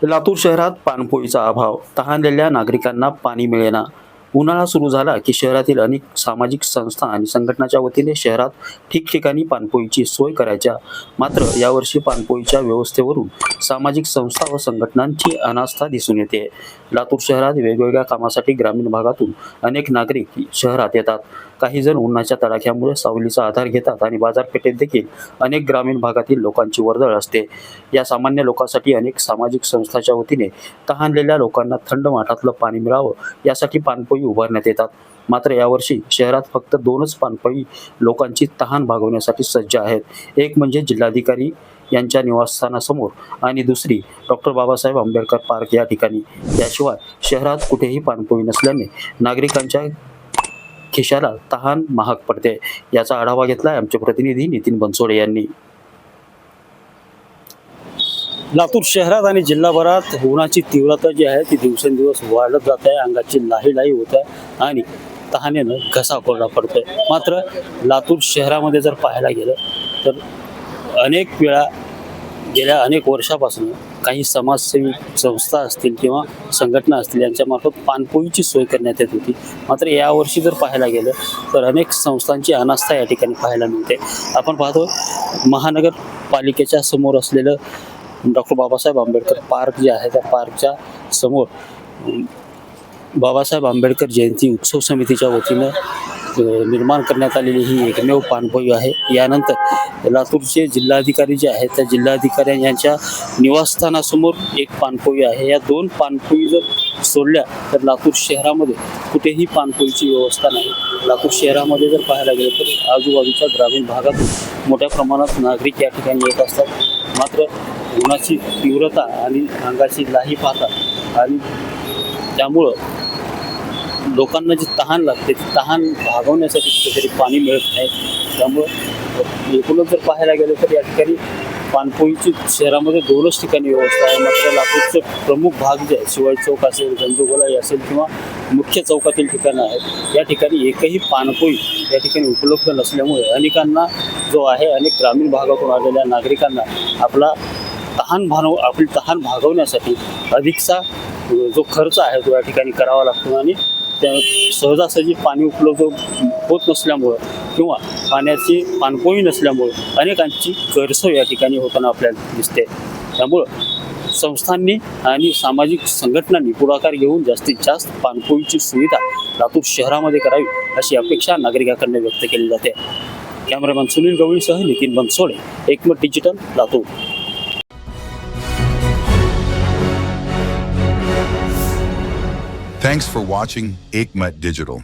लातूर शहरात पाणपोईचा अभाव, तहानलेल्या नागरिकांना पाणी मिळेना. उन्हाळा सुरू झाला की शहरातील अनेक सामाजिक संस्था आणि संघटनाच्या वतीने शहरात ठिकठिकाणी पाणपोईची सोय करायच्या. मात्र यावर्षी पाणपोईच्या व्यवस्थेवरून सामाजिक संस्था व संघटनांची अनास्था दिसून येते. लातूर शहरात वेगवेगळ्या कामासाठी ग्रामीण भागातून अनेक नागरिक शहरात येतात. काही जण उन्हाच्या तडाख्यामुळे सावलीचा आधार घेतात आणि बाजारपेठेत देखील अनेक ग्रामीण भागातील लोकांची वर्दळ असते. या सामान्य लोकांसाठी अनेक सामाजिक संस्थांच्या वतीने तहानलेल्या लोकांना थंड माठातलं पाणी मिळावं यासाठी पाणपोई उभारण्यात येतात. मात्र यावर्षी शहरात फक्त 2च पाणपोई लोकांची तहान भागवण्यासाठी सज्ज आहेत. एक म्हणजे जिल्हाधिकारी यांच्या निवासस्थानासमोर आणि दुसरी डॉक्टर बाबासाहेब आंबेडकर पार्क या ठिकाणी. याशिवाय शहरात कुठेही पाणपोई नसल्याने नागरिकांच्या खिशाला तहान महाग पडते. याचा आढावा घेतलाय आमचे प्रतिनिधी नितीन बनसोडे यांनी. लातूर शहरात आणि जिल्हाभरात उन्हाची तीव्रता जी आहे ती दिवसेंदिवस वाढत जात आहे. अंगाची लाही होत आहे आणि तहानेनं घसा कोरडा पडतोय. मात्र लातूर शहरामध्ये जर पाहायला गेलं तर अनेक वेळा गेल्या अनेक वर्षापासून काही समाजसेवी संस्था असतील किंवा संघटना असतील यांच्यामार्फत पाणपोईची सोय करण्यात येत होती. मात्र यावर्षी जर पाहायला गेलं तर अनेक संस्थांची अनास्था या ठिकाणी पाहायला मिळते. आपण पाहतो महानगरपालिकेच्या समोर असलेलं डॉक्टर बाबासाहेब आंबेडकर पार्क जे आहे त्या पार्कच्या समोर बाबासाहेब आंबेडकर जयंती उत्सव समितीच्या वतीनं निर्माण करण्यात आलेली ही एकमेव पाणपोई आहे. यानंतर लातूरचे जिल्हाधिकारी जे आहेत त्या जिल्हाधिकारी यांच्या निवासस्थानासमोर एक पाणपोई आहे. या 2 पाणपोई जर सोडल्या तर लातूर शहरामध्ये कुठेही पाणपोईची व्यवस्था नाही. लातूर शहरामध्ये जर पाहायला गेलं तर आजूबाजूच्या ग्रामीण भागातून मोठ्या प्रमाणात नागरिक या ठिकाणी येत असतात. मात्र उन्हाची तीव्रता आणि अंगाची लाही पाहतात आणि त्यामुळं लोकांना जी तहान लागते ती तहान भागवण्यासाठी कुठेतरी पाणी मिळत नाही. त्यामुळं एकूणच जर पाहायला गेलं तर या ठिकाणी पाणपोईची शहरामध्ये 2च ठिकाणी व्यवस्था आहे. मात्र लातूरचं प्रमुख भाग जे आहे शिवाई चौक असेल, गंजूगोलाई असेल किंवा मुख्य चौकातील ठिकाणं आहेत या ठिकाणी एकही पाणपोई या ठिकाणी उपलब्ध नसल्यामुळे अनेकांना जो आहे अनेक ग्रामीण भागातून आलेल्या नागरिकांना आपली तहान भागवण्यासाठी अधिकचा जो खर्च आहे तो या ठिकाणी करावा लागतो आणि त्या सहजासहजी पाणी उपलब्ध होत नसल्यामुळं किंवा पाण्याची पाणपोई नसल्यामुळं अनेकांची गैरसोय या ठिकाणी होताना आपल्याला दिसते. त्यामुळं संस्थांनी आणि सामाजिक संघटनांनी पुढाकार घेऊन जास्तीत जास्त पाणपोईची सुविधा लातूर शहरामध्ये करावी अशी अपेक्षा नागरिकांकडून व्यक्त केली जाते. कॅमेरामॅन सुनील गवळीसह नितीन बनसोडे, एकमत digital, Latur. Thanks for watching Ekmat Digital.